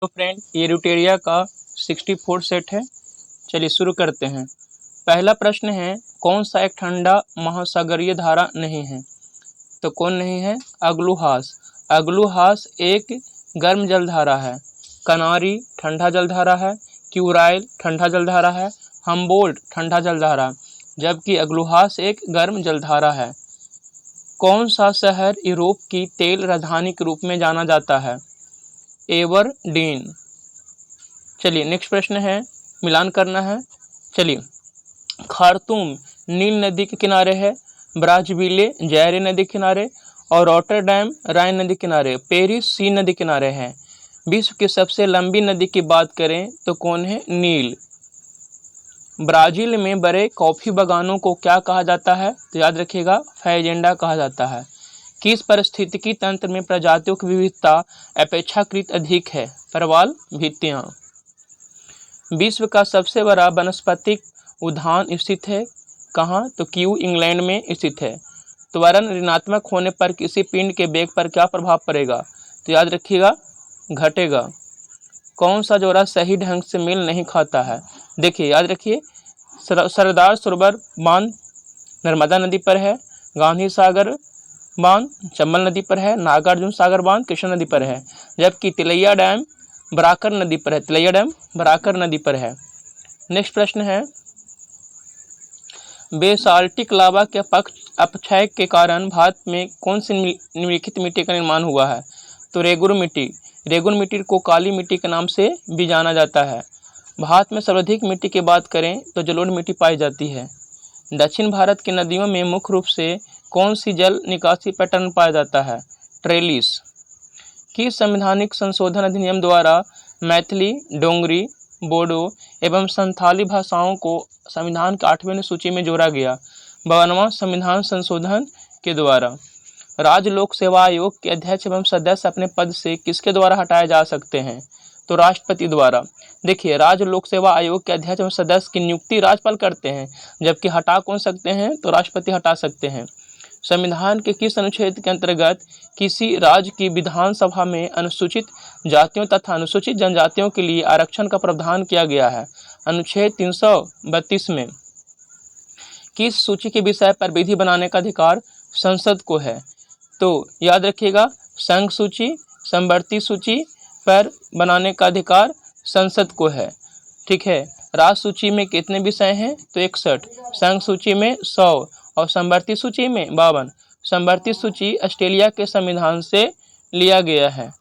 तो फ्रेंड ये ड्यूटेरिया का 64 सेट है। चलिए शुरू करते हैं। पहला प्रश्न है, कौन सा एक ठंडा महासागरीय धारा नहीं है? तो कौन नहीं है? अग्लुहास। अग्लुहास एक गर्म जलधारा है। कनारी ठंडा जलधारा है। क्यूराइल ठंडा जलधारा है। हम्बोल्ट ठंडा जलधारा, जबकि अग्लुहास एक गर्म जलधारा है। कौन सा शहर यूरोप की तेल राजधानी के रूप में जाना जाता है? एबरडीन। चलिए नेक्स्ट प्रश्न है, मिलान करना है। चलिए, खार्तूम नील नदी के किनारे है। ब्राज़विले जैरे नदी किनारे और रॉटरडैम राइन नदी किनारे। पेरिस सी नदी किनारे है। विश्व की सबसे लंबी नदी की बात करें तो कौन है? नील। ब्राज़ील में बड़े कॉफ़ी बागानों को क्या कहा जाता है? तो याद रखिएगा, फ़ैजेंडा कहा जाता है। किस पारिस्थितिकी तंत्र में प्रजातियों की विविधता अपेक्षाकृत अधिक है? प्रवाल भित्तियाँ। विश्व का सबसे बड़ा वनस्पतिक उद्यान स्थित है कहाँ? तो क्यू इंग्लैंड में स्थित है। त्वरण ऋणात्मक होने पर किसी पिंड के वेग पर क्या प्रभाव पड़ेगा? तो याद रखिएगा, घटेगा। कौन सा जोड़ा सही ढंग से मेल नहीं खाता है? देखिए याद रखिए, सरदार सरोवर बांध नर्मदा नदी पर है। गांधी सागर बांध चंबल नदी पर है। नागार्जुन सागर बांध कृष्णा नदी पर है, जबकि तिलैया डैम बराकर नदी पर है। तिलैया डैम बराकर नदी पर है। नेक्स्ट प्रश्न है, बेसाल्टिक लावा के अपक्षय के कारण भारत में कौन सी निम्नलिखित मिट्टी का निर्माण हुआ है? तो रेगुर मिट्टी। रेगुर मिट्टी को काली मिट्टी के नाम से भी जाना जाता है। भारत में सर्वाधिक मिट्टी की बात करें तो जलोढ़ मिट्टी पाई जाती है। दक्षिण भारत की नदियों में मुख्य रूप से कौन सी जल निकासी पैटर्न पाया जाता है? ट्रेलिस। किस संवैधानिक संशोधन अधिनियम द्वारा मैथिली, डोंगरी, बोडो एवं संथाली भाषाओं को संविधान की 8वीं सूची में जोड़ा गया? 52वां संविधान संशोधन के द्वारा। राज्य लोक सेवा आयोग के अध्यक्ष एवं सदस्य अपने पद से किसके द्वारा हटाए जा सकते हैं? तो राष्ट्रपति द्वारा। देखिए, राज्य लोक सेवा आयोग के अध्यक्ष एवं सदस्य की नियुक्ति राज्यपाल करते हैं, जबकि हटा कौन सकते हैं? तो राष्ट्रपति हटा सकते हैं। संविधान के किस अनुच्छेद के अंतर्गत किसी राज्य की विधानसभा में अनुसूचित जातियों तथा अनुसूचित जनजातियों के लिए आरक्षण का प्रावधान किया गया है? अनुच्छेद 332 में। किस सूची के विषय पर विधि बनाने का अधिकार संसद को है? तो याद रखिएगा, संघ सूची, समवर्ती सूची पर बनाने का अधिकार संसद को है। ठीक है। राज्य सूची में कितने विषय हैं? तो 61। संघ सूची में 100 और समवर्ती सूची में 52। समवर्ती सूची ऑस्ट्रेलिया के संविधान से लिया गया है।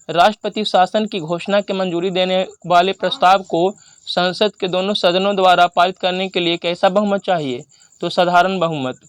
राष्ट्रपति शासन की घोषणा की मंजूरी देने वाले प्रस्ताव को संसद के दोनों सदनों द्वारा पारित करने के लिए कैसा बहुमत चाहिए? तो साधारण बहुमत।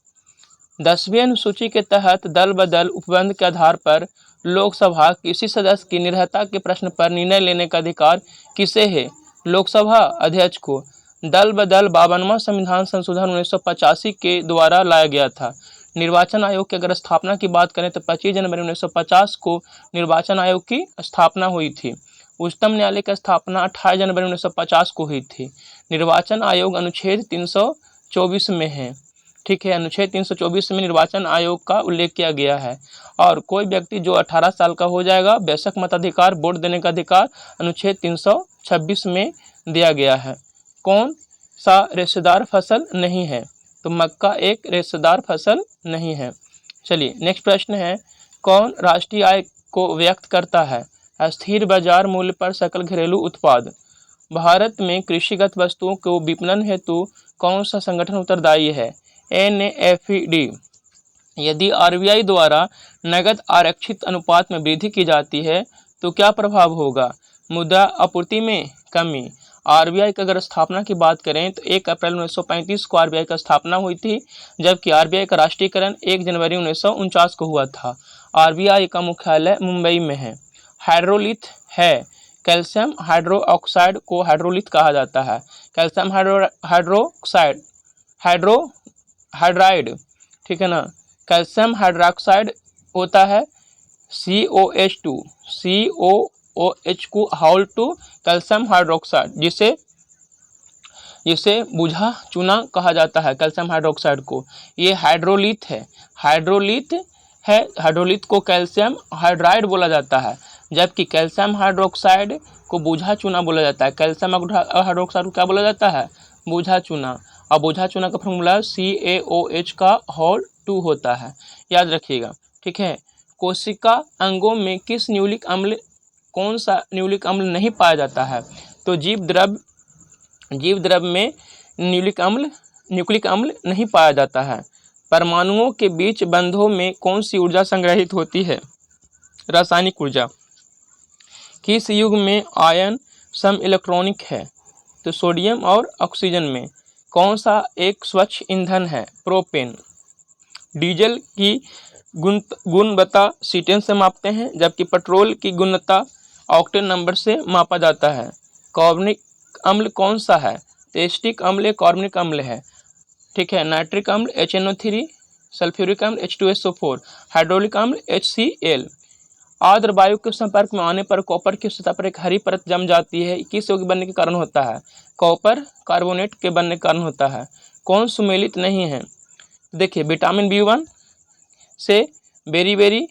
10वीं अनुसूची के तहत दल बदल उपबंध के आधार पर लोकसभा किसी सदस्य की निर्हता के प्रश्न पर निर्णय लेने का अधिकार किसे है? लोकसभा अध्यक्ष को। दल बदल 52वां संविधान संशोधन 1985 के द्वारा लाया गया था। निर्वाचन आयोग की अगर स्थापना की बात करें तो 25 जनवरी 1950 को निर्वाचन आयोग की स्थापना हुई थी। उच्चतम न्यायालय की स्थापना 28 जनवरी 1950 को हुई थी। निर्वाचन आयोग अनुच्छेद 324 में है। ठीक है, अनुच्छेद 324 में निर्वाचन आयोग का उल्लेख किया गया है। और कोई व्यक्ति जो 18 साल का हो जाएगा, बेशक मताधिकार वोट देने का अधिकार अनुच्छेद 326 में दिया गया है। कौन सा रेशेदार फसल नहीं है? तो मक्का एक रेशेदार फसल नहीं है। चलिए नेक्स्ट प्रश्न है, कौन राष्ट्रीय आय को व्यक्त करता है? स्थिर बाजार मूल्य पर सकल घरेलू उत्पाद। भारत में कृषिगत वस्तुओं को विपणन हेतु कौन सा संगठन उत्तरदायी है? NAFED। यदि RBI द्वारा नगद आरक्षित अनुपात में वृद्धि की जाती है तो क्या प्रभाव होगा? मुद्रा आपूर्ति में कमी। RBI की अगर स्थापना की बात करें तो 1 अप्रैल 1935 को RBI का स्थापना हुई थी, जबकि RBI का राष्ट्रीयकरण 1 जनवरी 1949 को हुआ था। RBI का मुख्यालय मुंबई में है। हाइड्रोलिथ है। कैल्शियम हाइड्रोक्साइड को हाइड्रोलिथ कहा जाता है। कैल्शियम हाइड्रोक्साइड हाइड्राइड, ठीक है ना। कैल्शियम हाइड्रोक्साइड होता है COH2 को हाउल टू कैल्शियम हाइड्रोक्साइड, जिसे बुझा चूना कहा जाता है कैल्शियम हाइड्रोक्साइड को। ये हाइड्रोलिथ है। हाइड्रोलिथ को कैल्शियम हाइड्राइड बोला जाता है। जबकि कैल्शियम हाइड्रोक्साइड को बूझा चूना बोला जाता है। कैल्शियम हाइड्रोक्साइड को क्या बोला जाता है? बूझा चूना। और बूझा चूना का फॉर्मूला CaOH का होल 2 होता है, याद रखिएगा। ठीक है, कोशिका अंगों में किस न्यूक्लिक अम्ल, कौन सा न्यूक्लिक अम्ल नहीं पाया जाता है? तो जीव द्रव में न्यूक्लिक अम्ल नहीं पाया जाता है। परमाणुओं के बीच बंधों में कौन सी ऊर्जा संग्रहित होती है? रासायनिक ऊर्जा। किस युग में आयन सम इलेक्ट्रॉनिक है? तो सोडियम और ऑक्सीजन में। कौन सा एक स्वच्छ ईंधन है? प्रोपेन। डीजल की गुणवत्ता सीटेन से मापते हैं, जबकि पेट्रोल की गुणवत्ता ऑक्टेन नंबर से मापा जाता है। कार्बनिक अम्ल कौन सा है? तो एसिटिक अम्ल कार्बनिक अम्ल है। ठीक है, नाइट्रिक अम्ल HNO3, सल्फ्यूरिक अम्ल H2SO4, हाइड्रोलिक अम्ल HCl। आर्द्र वायु के संपर्क में आने पर कॉपर की सतह पर एक हरी परत जम जाती है, किस यौगिक बनने के कारण होता है? कॉपर कार्बोनेट के बनने के कारण होता है। कौन सुमेलित नहीं है? देखिए, विटामिन B1 से बेरी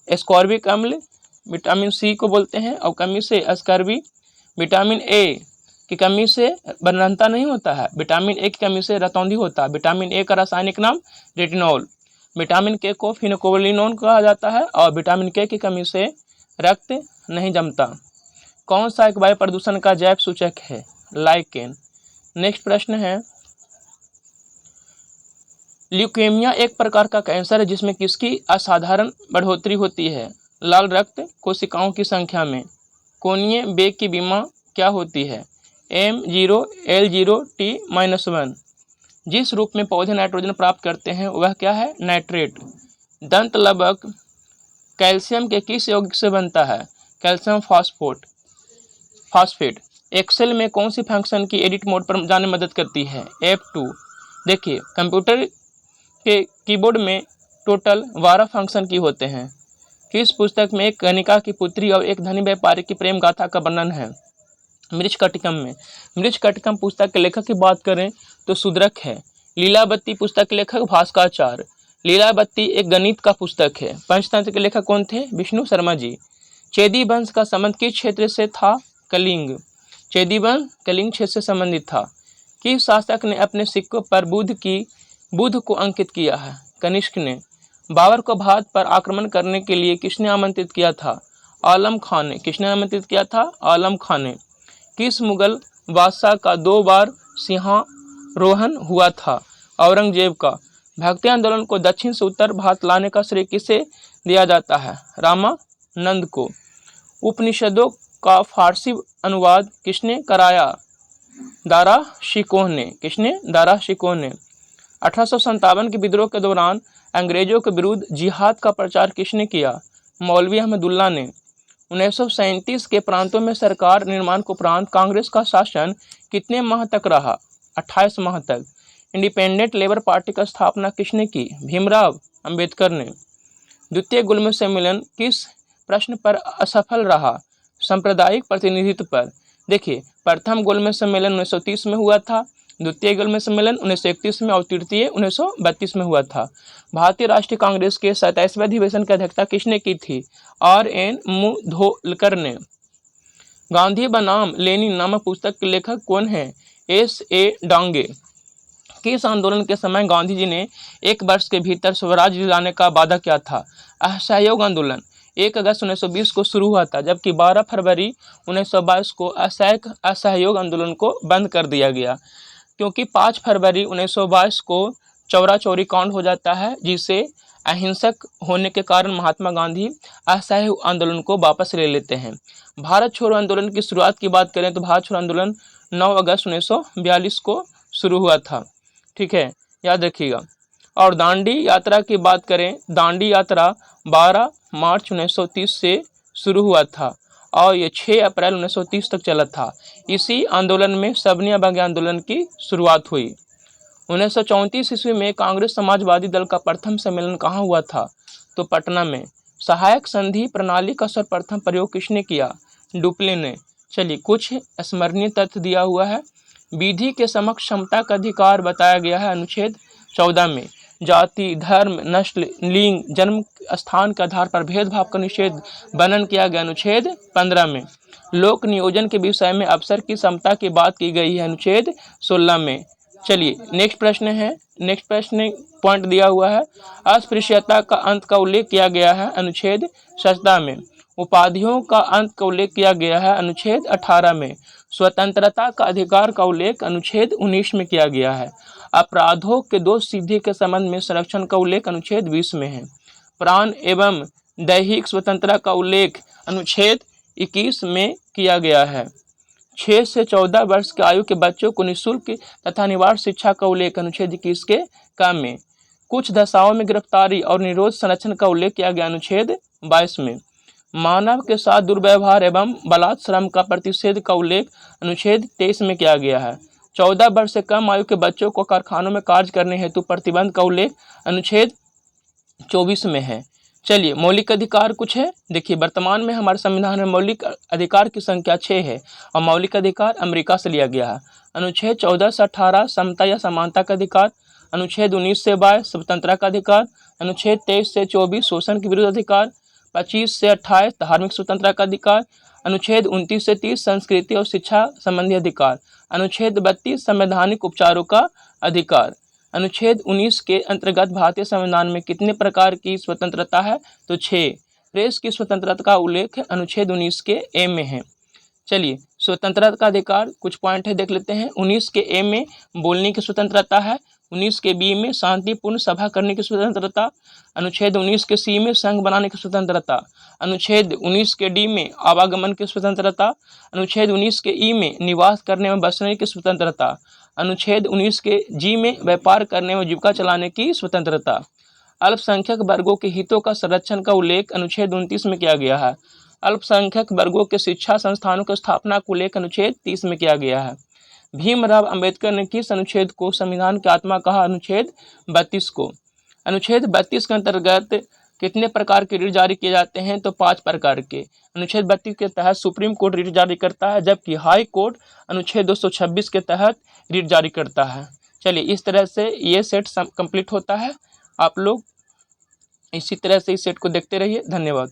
एस्कॉर्बिक अम्ल, विटामिन C को बोलते हैं, और कमी से अस्कॉर्बिक। विटामिन A की कमी से बर्नता नहीं होता है, विटामिन A की कमी से रतौंधी होता है। विटामिन A का रासायनिक नाम रेटिनॉल। विटामिन K को फिनोकोलिनोन कहा जाता है, और विटामिन K की कमी से रक्त नहीं जमता। कौन सा एक वायु प्रदूषण का जैव सूचक है? लाइकेन। नेक्स्ट प्रश्न है, ल्यूकेमिया एक प्रकार का कैंसर है जिसमें किसकी असाधारण बढ़ोतरी होती है? लाल रक्त कोशिकाओं की संख्या में। कोणीय वेग की विमा क्या होती है? M0L0T-1। जिस रूप में पौधे नाइट्रोजन प्राप्त करते हैं वह क्या है? नाइट्रेट। दंत लवक कैल्शियम के किस यौगिक से बनता है? Calcium phosphate. एक्सेल में कौन सी फंक्शन की एडिट मोड पर जाने में मदद करती है? F2। देखिए, कंप्यूटर के कीबोर्ड में टोटल 12 फंक्शन की होते हैं। किस पुस्तक में एक गणिका की पुत्री और एक धनी व्यापारी की प्रेम गाथा का वर्णन है? मृच्छकटिकम में। मृच्छकटिकम पुस्तक के लेखक की बात करें तो शूद्रक है। लीलावती पुस्तक के लेखक भास्कराचार्य। लीलावती एक गणित का पुस्तक है। पंचतंत्र के लेखक कौन थे? विष्णु शर्मा जी। चेदी वंश का संबंध किस क्षेत्र से था? कलिंग। चेदी वंश कलिंग क्षेत्र से संबंधित था। किस शासक ने अपने सिक्कों पर बुध को अंकित किया है? कनिष्क ने। बाबर को भारत पर आक्रमण करने के लिए किसने आमंत्रित किया था? आलम खान ने। किसने आमंत्रित किया था? आलम खान ने। किस मुगल बादशाह का 2 बार सिंहारोहण हुआ था? औरंगजेब का। भक्ति आंदोलन को दक्षिण से उत्तर भारत लाने का श्रेय किसे दिया जाता है? रामानंद को। उपनिषदों का फारसी अनुवाद किसने कराया? दारा शिकोह ने। किसने? दारा शिकोह ने। 1857 के विद्रोह के दौरान अंग्रेजों के विरुद्ध जिहाद का प्रचार किसने किया? मौलवी अहमदुल्ला ने। 1937 के प्रांतों में सरकार निर्माण के उपरांत कांग्रेस का शासन कितने माह तक रहा? 28 माह तक। इंडिपेंडेंट लेबर पार्टी की स्थापना किसने की? भीमराव अंबेडकर ने। द्वितीय गोलमेज सम्मेलन किस प्रश्न पर असफल रहा? सांप्रदायिक प्रतिनिधित्व पर। देखिए, प्रथम गोलमेज सम्मेलन 1930 में हुआ था, द्वितीय गोलमेज सम्मेलन 1931 में और तृतीय 1932 में हुआ था। भारतीय राष्ट्रीय कांग्रेस के 27वें अधिवेशन की अध्यक्षता किसने की थी? R.N. मुधोलकर ने। गांधी बनाम लेनिन नामक पुस्तक के लेखक कौन है? S.A. डांगे। किस आंदोलन के समय गांधी जी ने 1 वर्ष के भीतर स्वराज दिलाने का वादा किया था? असहयोग आंदोलन। 1 अगस्त 1920 को शुरू हुआ था, जबकि 12 फरवरी 1922 को असहयोग आंदोलन को बंद कर दिया गया, क्योंकि 5 फरवरी 1922 को चौरा चौरी कांड हो जाता है, जिसे अहिंसक होने के कारण महात्मा गांधी असहयोग आंदोलन को वापस ले लेते हैं। भारत छोड़ो आंदोलन की शुरुआत की बात करें तो भारत छोड़ो आंदोलन 9 अगस्त 1942 को शुरू हुआ था। ठीक है, याद रखिएगा। और दांडी यात्रा की बात करें, दांडी यात्रा 12 मार्च 1930 से शुरू हुआ था और ये 6 अप्रैल 1930 तक चला था। इसी आंदोलन में सबनी अवज्ञा आंदोलन की शुरुआत हुई। 1934 ईस्वी में कांग्रेस समाजवादी दल का प्रथम सम्मेलन कहाँ हुआ था? तो पटना में। सहायक संधि प्रणाली का सर्वप्रथम प्रयोग किसने किया? डुप्ले ने। चलिए, कुछ स्मरणीय तथ्य दिया हुआ है। विधि के समक्ष क्षमता का अधिकार बताया गया है अनुच्छेद 14 में। जाति, धर्म, नस्ल, लिंग, जन्म स्थान के आधार पर भेदभाव का निषेध वर्णन किया गया अनुच्छेद 15 में। लोक नियोजन के विषय में अवसर की समता की बात की गई है अनुच्छेद 16 में। चलिए नेक्स्ट प्रश्न पॉइंट दिया हुआ है, अस्पृश्यता का अंत का उल्लेख किया गया है अनुच्छेद 17 में। उपाधियों का अंत का उल्लेख किया गया है अनुच्छेद 18 में। स्वतंत्रता का अधिकार का उल्लेख अनुच्छेद 19 में किया गया है। अपराधों के दोष सिद्धि के संबंध में संरक्षण का उल्लेख अनुच्छेद 20 में है। प्राण एवं दैहिक स्वतंत्रता का उल्लेख अनुच्छेद 21 में किया गया है। 6 से 14 वर्ष की आयु के बच्चों को निःशुल्क तथा अनिवार्य शिक्षा का उल्लेख अनुच्छेद 21 के क में। कुछ दशाओं में गिरफ्तारी और निरोध संरक्षण का उल्लेख किया गया अनुच्छेद 22 में। मानव के साथ दुर्व्यवहार एवं बलात् श्रम का प्रतिषेध का उल्लेख अनुच्छेद 23 में किया गया है। 14 वर्ष से कम आयु के बच्चों को कारखानों में कार्य करने हेतु प्रतिबंध का उल्लेख अनुच्छेद 24 में है। चलिए मौलिक अधिकार कुछ है, देखिए वर्तमान में हमारे संविधान में मौलिक अधिकार की संख्या 6 है और मौलिक अधिकार अमेरिका से लिया गया है। अनुच्छेद 14 से 18 समता या समानता का अधिकार, अनुच्छेद 19 से 22 स्वतंत्रता का अधिकार, अनुच्छेद 23 से 24 शोषण के विरुद्ध अधिकार, 25 से 28 धार्मिक स्वतंत्रता का अधिकार, अनुच्छेद 29 से 30 संस्कृति और शिक्षा संबंधी अधिकार, अनुच्छेद 32 संवैधानिक उपचारों का अधिकार। अनुच्छेद 19 के अंतर्गत भारतीय संविधान में कितने प्रकार की स्वतंत्रता है, तो 6। प्रेस की स्वतंत्रता का उल्लेख अनुच्छेद 19 के ए में है। चलिए स्वतंत्रता का अधिकार कुछ पॉइंट है देख लेते हैं। 19 के ए में बोलने की स्वतंत्रता है, 19 के बी में शांतिपूर्ण सभा करने की स्वतंत्रता, अनुच्छेद 19 के सी में संघ बनाने की स्वतंत्रता, अनुच्छेद 19 के डी में आवागमन की स्वतंत्रता, अनुच्छेद 19 के ई में निवास करने में बसने की स्वतंत्रता, अनुच्छेद 19 के जी में व्यापार करने में जीविका चलाने की स्वतंत्रता। अल्पसंख्यक वर्गों के हितों का संरक्षण का उल्लेख अनुच्छेद 29 में किया गया है। अल्पसंख्यक वर्गों के शिक्षा संस्थानों की स्थापना को उल्लेख अनुच्छेद 30 में किया गया है। भीमराव अंबेडकर ने किस अनुच्छेद को संविधान की आत्मा कहा, अनुच्छेद 32 को। अनुच्छेद 32 के अंतर्गत कितने प्रकार के रिट जारी किए जाते हैं, तो 5 प्रकार के। अनुच्छेद 32 के तहत सुप्रीम कोर्ट रिट जारी करता है, जबकि हाई कोर्ट अनुच्छेद 226 के तहत रिट जारी करता है। चलिए इस तरह से ये सेट कंप्लीट होता है। आप लोग इसी तरह से इस सेट को देखते रहिए। धन्यवाद।